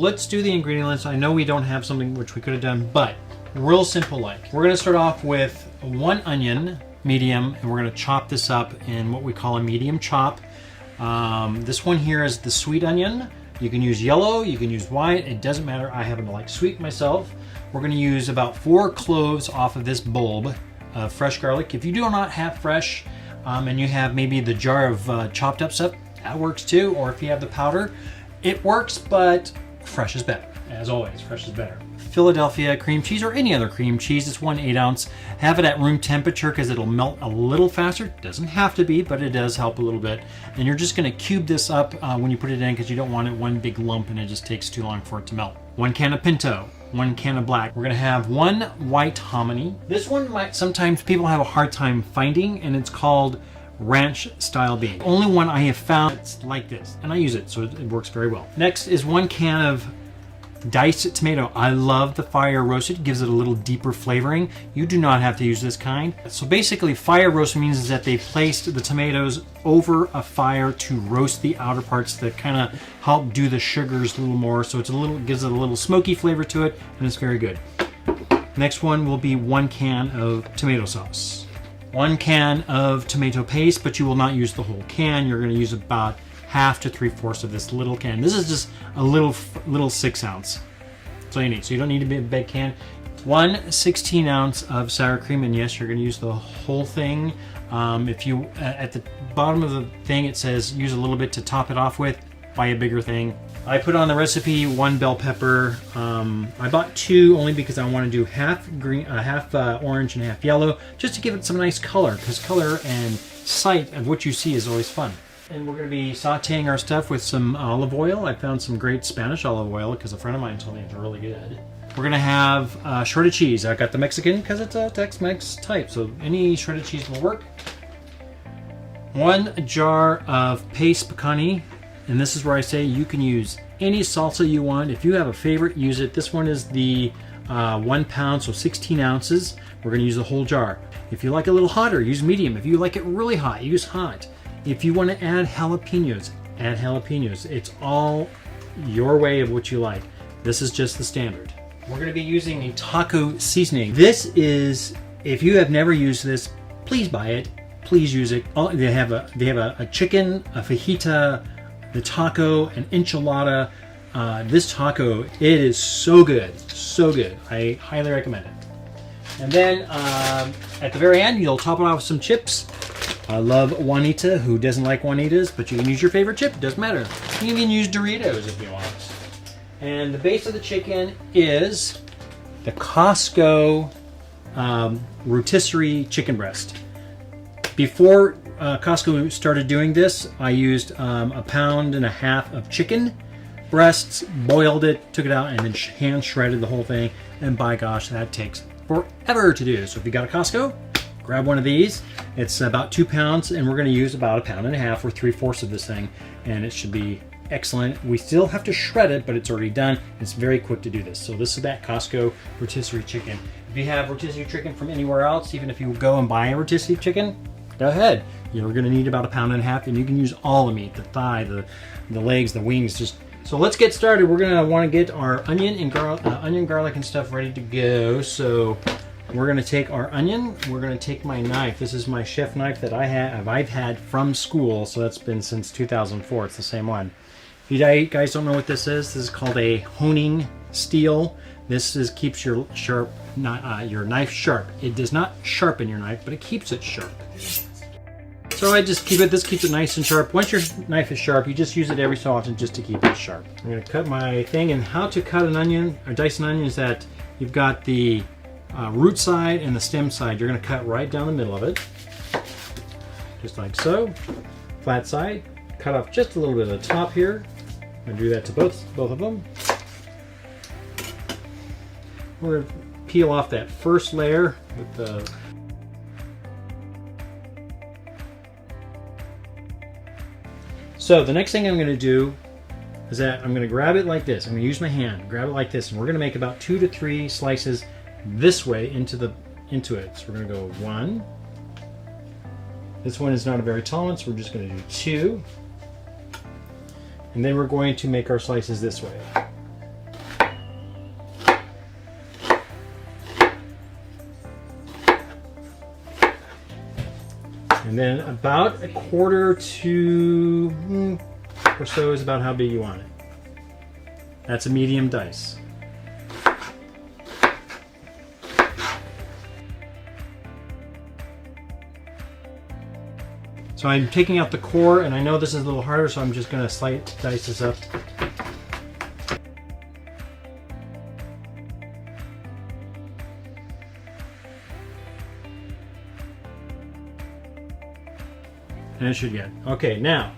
let's do the ingredient list. I know we don't have something which we could have done, but real simple like. We're gonna start off with 1 onion, medium, and we're gonna chop this up in what we call a medium chop. This one here is the sweet onion. You can use yellow, you can use white, it doesn't matter. I happen to like sweet myself. We're gonna use about 4 cloves off of this bulb of fresh garlic. If you do not have fresh, and you have maybe the jar of chopped up stuff, that works too. Or if you have the powder, it works, but fresh is better. As always, fresh is better. Philadelphia cream cheese or any other cream cheese, it's 1 8-ounce. Have it at room temperature because it'll melt a little faster. Doesn't have to be, but it does help a little bit. And you're just gonna cube this up when you put it in because you don't want it one big lump and it just takes too long for it to melt. 1 can of pinto, 1 can of black. We're gonna have 1 white hominy. This one might sometimes people have a hard time finding, and it's called ranch style bean. Only one I have found that's like this, and I use it, so it works very well. Next is 1 can of diced tomato. I love the fire roasted. It gives it a little deeper flavoring. You do not have to use this kind. So basically fire roast means is that they placed the tomatoes over a fire to roast the outer parts that kind of help do the sugars a little more. So it's a little, gives it a little smoky flavor to it, and it's very good. Next one will be 1 can of tomato sauce. 1 can of tomato paste, but you will not use the whole can. You're gonna use about half to 3/4 of this little can. This is just a little 6-ounce. That's all you need. So you don't need a big can. 1 16-ounce of sour cream, and yes, you're going to use the whole thing. If you at the bottom of the thing it says use a little bit to top it off with. Buy a bigger thing. I put on the recipe 1 bell pepper. I bought 2 only because I want to do half green, half orange, and half yellow, just to give it some nice color. Because color and sight of what you see is always fun. And we're going to be sauteing our stuff with some olive oil. I found some great Spanish olive oil because a friend of mine told me it's really good. We're going to have shredded cheese. I got the Mexican because it's a Tex-Mex type, so any shredded cheese will work. 1 jar of paste picante, and this is where I say you can use any salsa you want. If you have a favorite, use it. This one is the 1 pound, so 16 ounces. We're going to use the whole jar. If you like it a little hotter, use medium. If you like it really hot, use hot. If you want to add jalapenos, add jalapenos. It's all your way of what you like. This is just the standard. We're going to be using a taco seasoning. This is, if you have never used this, please buy it. Please use it. They have a chicken, a fajita, the taco, an enchilada. This taco, it is so good, so good. I highly recommend it. And then at the very end, you'll top it off with some chips. I love Juanita. Who doesn't like Juanitas? But you can use your favorite chip. It doesn't matter. You can even use Doritos if you want. And the base of the chicken is the Costco rotisserie chicken breast. Before Costco started doing this, I used 1.5 pounds of chicken breasts, boiled it, took it out, and then hand shredded the whole thing. And by gosh, that takes forever to do. So if you got a Costco, grab one of these. It's about 2 pounds, and we're going to use about 1.5 pounds or 3/4 of this thing, and it should be excellent. We still have to shred it, but it's already done. It's very quick to do this. So this is that Costco rotisserie chicken. If you have rotisserie chicken from anywhere else, even if you go and buy a rotisserie chicken, go ahead. You're going to need about 1.5 pounds, and you can use all the meat, the thigh, the legs, the wings. Just so let's get started. We're going to want to get our onion and garlic and stuff ready to go. So we're going to take our onion. We're going to take my knife. This is my chef knife that I've had from school, so that's been since 2004. It's the same one. If you guys don't know what this is called a honing steel. This keeps your knife sharp. It does not sharpen your knife, but it keeps it sharp. So I just keep it. This keeps it nice and sharp. Once your knife is sharp, you just use it every so often just to keep it sharp. I'm going to cut my thing. And how to cut an onion or dice an onion is that you've got the root side and the stem side. You're going to cut right down the middle of it, just like so. Flat side. Cut off just a little bit of the top here. I'm going to do that to both of them. We're going to peel off that first layer with the So the next thing I'm going to do is that I'm going to grab it like this. I'm going to use my hand, grab it like this, and we're going to make about 2 to 3 slices this way into it. So we're going to go 1. This one is not a very tall one, so we're just going to do 2. And then we're going to make our slices this way. And then about a quarter to or so is about how big you want it. That's a medium dice. So I'm taking out the core, and I know this is a little harder, so I'm just going to slice dice this up. And it should get. Okay, now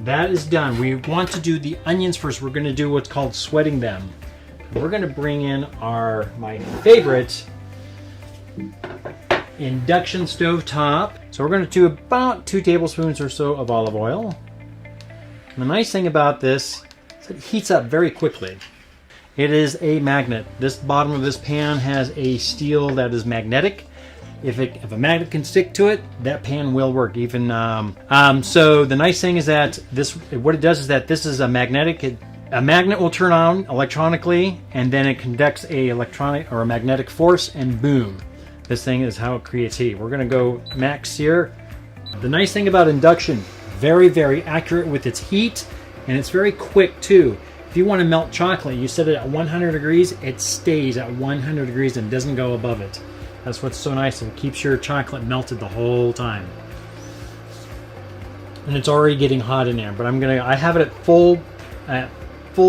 that is done. We want to do the onions first. We're going to do what's called sweating them. We're going to bring in my favorite induction stove top. So we're going to do about 2 tablespoons or so of olive oil. And the nice thing about this is it heats up very quickly. It is a magnet. This bottom of this pan has a steel that is magnetic. If a magnet can stick to it, that pan will work. Even so, the nice thing is that what it does is that this is a magnetic. A magnet will turn on electronically, and then it conducts a electronic or a magnetic force, and boom, this thing is how it creates heat. We're going to go max here. The nice thing about induction, very, very accurate with its heat, and it's very quick too. If you want to melt chocolate, you set it at 100 degrees, it stays at 100 degrees and doesn't go above it. That's what's so nice. It keeps your chocolate melted the whole time. And it's already getting hot in there, but I have it at full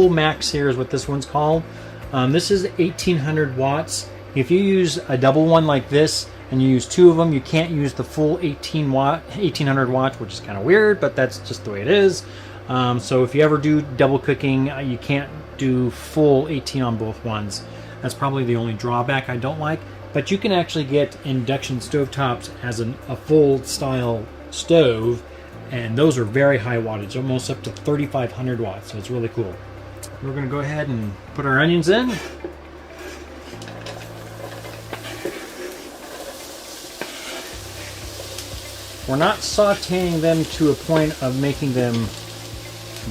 max here is what this one's called. This is 1800 watts. If you use a double one like this and you use 2 of them, you can't use the full 1800 watts, which is kind of weird, but that's just the way it is. So if you ever do double cooking, you can't do full 18 on both ones. That's probably the only drawback I don't like. But you can actually get induction stove tops as a full style stove, and those are very high wattage, almost up to 3500 watts, so it's really cool. We're going to go ahead and put our onions in. We're not sauteing them to a point of making them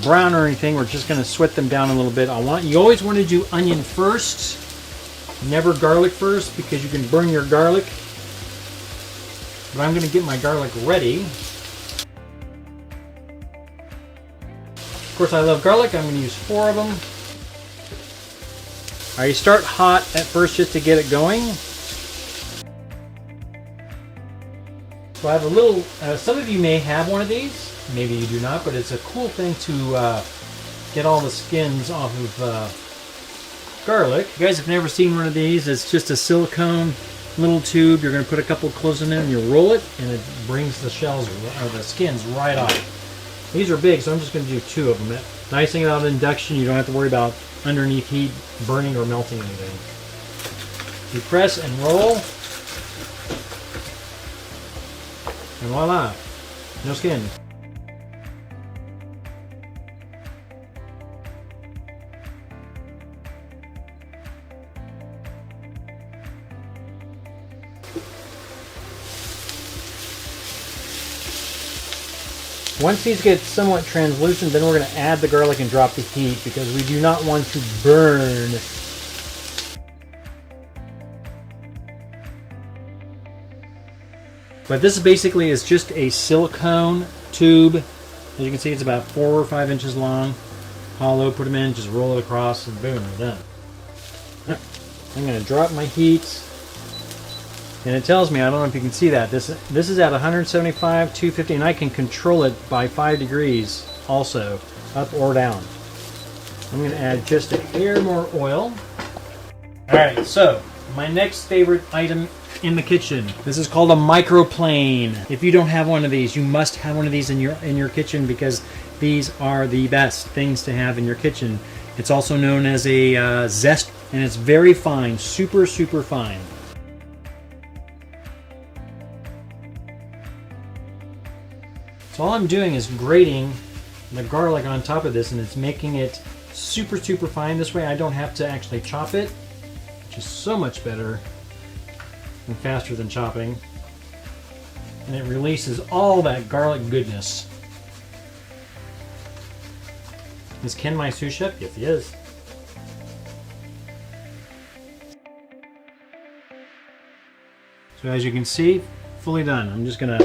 brown or anything. We're just going to sweat them down a little bit. You always want to do onion first. Never garlic first, because you can burn your garlic. But I'm going to get my garlic ready. Of course, I love garlic. I'm going to use 4 of them. All right, you start hot at first just to get it going. So I have a little, some of you may have one of these. Maybe you do not, but it's a cool thing to get all the skins off of garlic. If you guys have never seen one of these, it's just a silicone little tube. You're going to put a couple cloves in there and you roll it, and it brings the shells or the skins right off. These are big, so I'm just going to do 2 of them. Nice thing about induction, you don't have to worry about underneath heat burning or melting anything. You press and roll, and voila, no skin. Once these get somewhat translucent, then we're going to add the garlic and drop the heat, because we do not want to burn. But this basically is just a silicone tube. As you can see, it's about 4 or 5 inches long. Hollow, put them in, just roll it across, and boom, we're done. I'm going to drop my heat. And it tells me, I don't know if you can see that, this is at 175, 250, and I can control it by 5 degrees also, up or down. I'm going to add just a hair more oil. Alright, so my next favorite item in the kitchen. This is called a microplane. If you don't have one of these, you must have one of these in your kitchen, because these are the best things to have in your kitchen. It's also known as a zest, and it's very fine, super, super fine. So all I'm doing is grating the garlic on top of this, and it's making it super, super fine. This way I don't have to actually chop it, which is so much better and faster than chopping. And it releases all that garlic goodness. Is Ken my sous chef? Yes, he is. So as you can see, fully done. I'm just gonna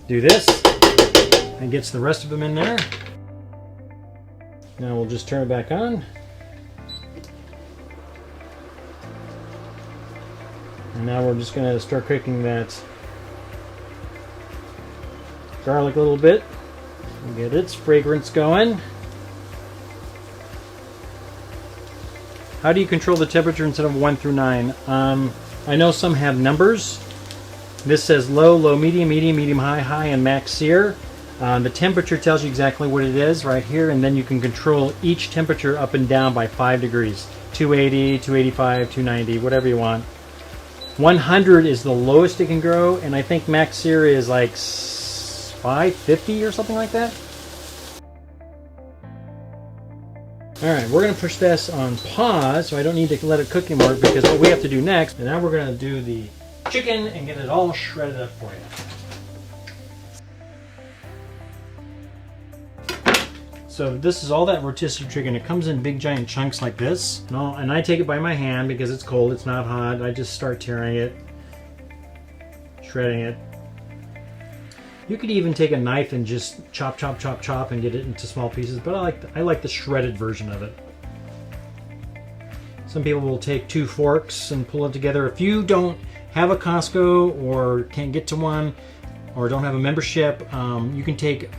Do this, and gets the rest of them in there. Now we'll just turn it back on. And now we're just going to start cooking that garlic a little bit. And get its fragrance going. How do you control the temperature instead of 1 through 9? I know some have numbers. This says low, low, medium, medium, medium, high, high, and max sear. The temperature tells you exactly what it is right here, and then you can control each temperature up and down by 5 degrees. 280, 285, 290, whatever you want. 100 is the lowest it can grow, and I think max sear is like 550 or something like that. Alright, we're going to push this on pause, so I don't need to let it cook anymore, because what we have to do next, and now we're going to do the chicken and get it all shredded up for you. So this is all that rotisserie chicken. It comes in big giant chunks like this. And I take it by my hand because it's cold, it's not hot. I just start tearing it, shredding it. You could even take a knife and just chop, chop, chop, chop and get it into small pieces, but I like the shredded version of it. Some people will take 2 forks and pull it together. If you don't have a Costco or can't get to one or don't have a membership, you can take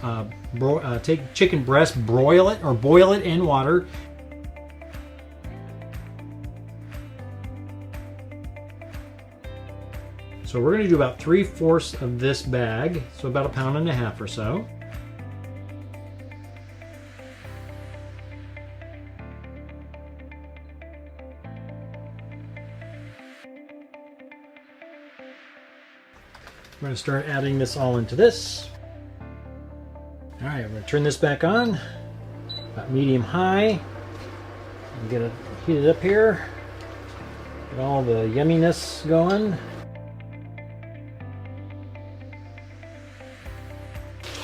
chicken breast, broil it or boil it in water. So we're going to do about 3/4 of this bag, so about 1.5 pounds or so. We're going to start adding this all into this. All right, we're going to turn this back on, about medium high, and get it heated up here. Get all the yumminess going.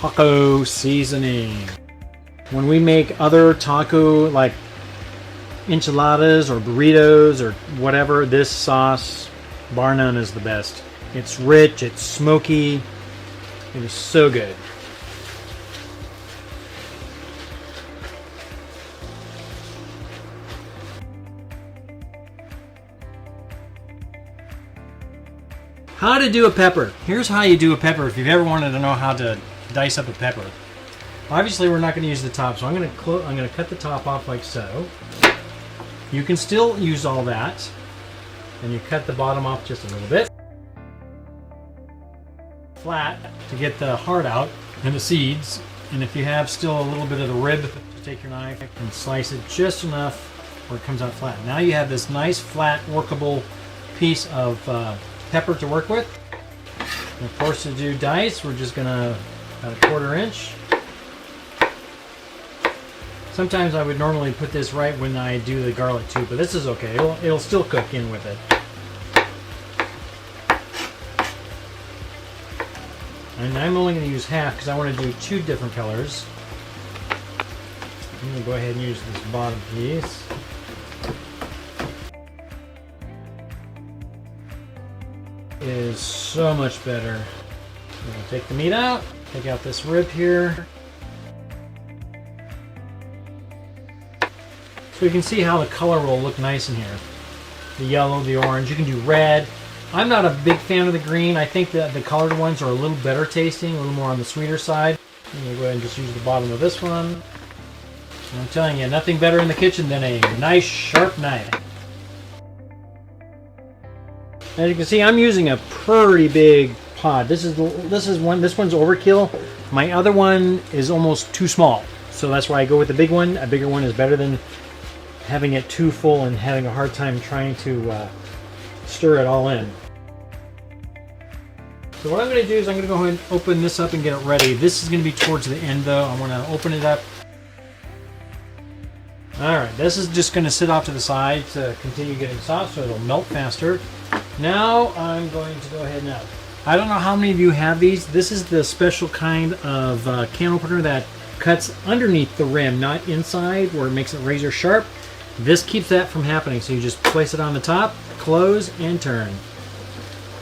Taco seasoning. When we make other taco, like enchiladas or burritos or whatever, this sauce, bar none, is the best. It's rich, it's smoky, it is so good. How to do a pepper. Here's how you do a pepper if you've ever wanted to know how to dice up a pepper. Obviously we're not going to use the top, so I'm going to cut the top off like so. You can still use all that, and you cut the bottom off just a little bit. Flat to get the heart out and the seeds, and if you have still a little bit of the rib, just take your knife and slice it just enough where it comes out flat. Now you have this nice flat workable piece of pepper to work with. And of course, to do dice, we're just gonna about 1/4 inch. Sometimes I would normally put this right when I do the garlic too, but this is okay. It'll still cook in with it. And I'm only going to use half because I want to do 2 different colors. I'm going to go ahead and use this bottom piece. It is so much better. I'm going to take the meat out, take out this rib here. So you can see how the color will look nice in here. The yellow, the orange, you can do red. I'm not a big fan of the green. I think that the colored ones are a little better tasting, a little more on the sweeter side. I'm going to go ahead and just use the bottom of this one. And I'm telling you, nothing better in the kitchen than a nice sharp knife. As you can see, I'm using a pretty big pot. This one's overkill. My other one is almost too small, so that's why I go with the big one. A bigger one is better than having it too full and having a hard time trying to stir it all in. So what I'm going to do is I'm going to go ahead and open this up and get it ready. This is going to be towards the end though. I want to open it up. Alright, this is just going to sit off to the side to continue getting soft so it'll melt faster. Now I'm going to go ahead now. I don't know how many of you have these. This is the special kind of can opener that cuts underneath the rim, not inside where it makes it razor sharp. This keeps that from happening, so you just place it on the top, close, and turn.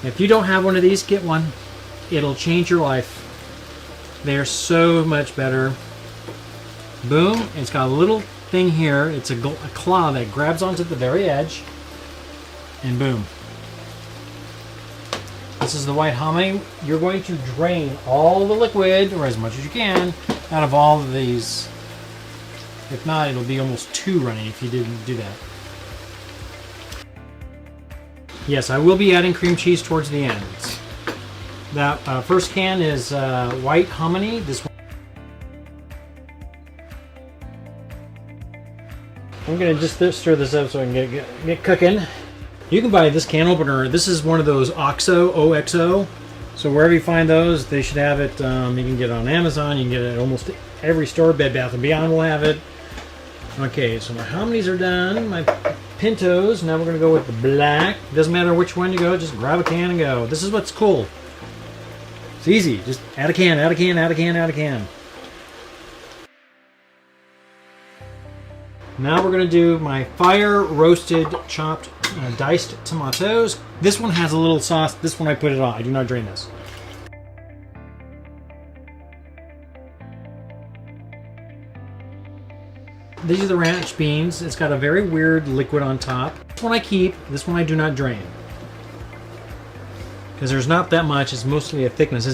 If you don't have one of these, get one. It'll change your life. They're so much better. Boom. It's got a little thing here. It's a claw that grabs onto the very edge. And boom. This is the white hominy. You're going to drain all the liquid, or as much as you can, out of all of these. If not, it'll be almost too runny if you didn't do that. Yes, I will be adding cream cheese towards the end. That first can is white hominy. This one. I'm going to just stir this up so I can get cooking. You can buy this can opener. This is one of those OXO. So wherever you find those, they should have it. You can get it on Amazon. You can get it at almost every store. Bed Bath & Beyond will have it. Okay, so my hominies are done. My pintos. Now we're going to go with the black. Doesn't matter which one you go. Just grab a can and go. This is what's cool. It's easy. Just add a can, add a can, add a can, add a can. Now we're going to do my fire roasted chopped diced tomatoes. This one has a little sauce. This one I put it on. I do not drain this. These are the ranch beans. It's got a very weird liquid on top. This one I keep. This one I do not drain. Because there's not that much. It's mostly a thickness.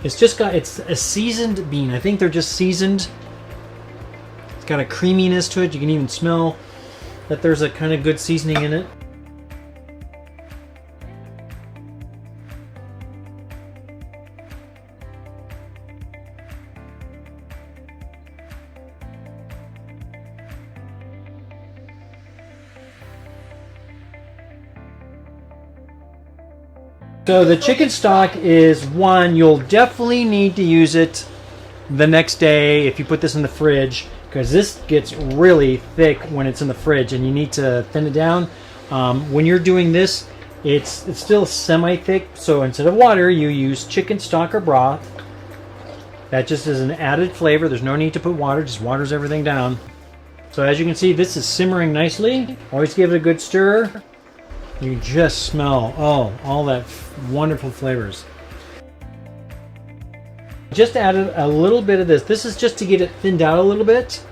It's a seasoned bean. I think they're just seasoned. It's got a creaminess to it. You can even smell that there's a kind of good seasoning in it. So the chicken stock is one, you'll definitely need to use it the next day if you put this in the fridge, because this gets really thick when it's in the fridge and you need to thin it down. When you're doing this, it's still semi-thick, so instead of water, you use chicken stock or broth. That just is an added flavor. There's no need to put water, just waters everything down. So as you can see, this is simmering nicely. Always give it a good stir. You just smell, all that wonderful flavors. Just added a little bit of this. This is just to get it thinned out a little bit.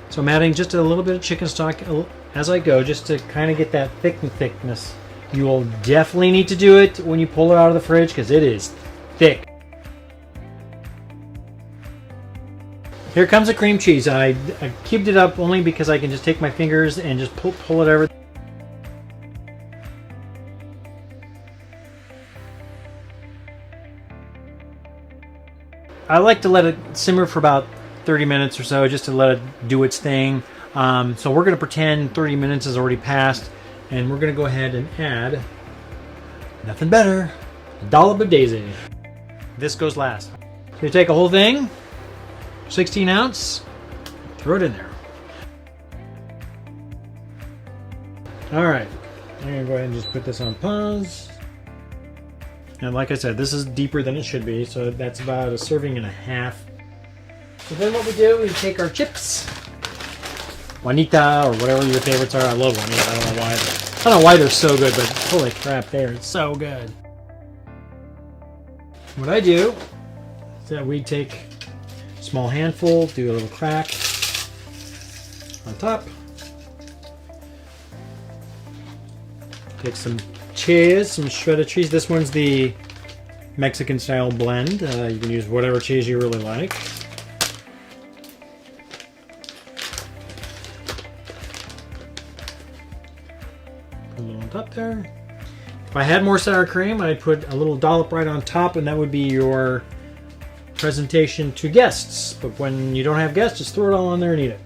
So I'm adding just a little bit of chicken stock as I go, just to kind of get that thickness. You will definitely need to do it when you pull it out of the fridge because it is thick. Here comes the cream cheese. I cubed it up only because I can just take my fingers and just pull it over. I like to let it simmer for about 30 minutes or so, just to let it do its thing. So we're going to pretend 30 minutes has already passed, and we're going to go ahead and add nothing better, a dollop of daisy. This goes last. So you take a whole thing, 16 ounce, throw it in there. All right, I'm going to go ahead and just put this on pause. And like I said, this is deeper than it should be, so that's about a serving and a half. So then what we do is take our chips, Juanita or whatever your favorites are. I love Juanita. I don't know why they're so good, but holy crap, they are so good. What I do is that we take a small handful, do a little crack on top, take some cheese, some shredded cheese. This one's the Mexican style blend. You can use whatever cheese you really like. Put a little on top there. If I had more sour cream, I'd put a little dollop right on top, and that would be your presentation to guests. But when you don't have guests, just throw it all on there and eat it.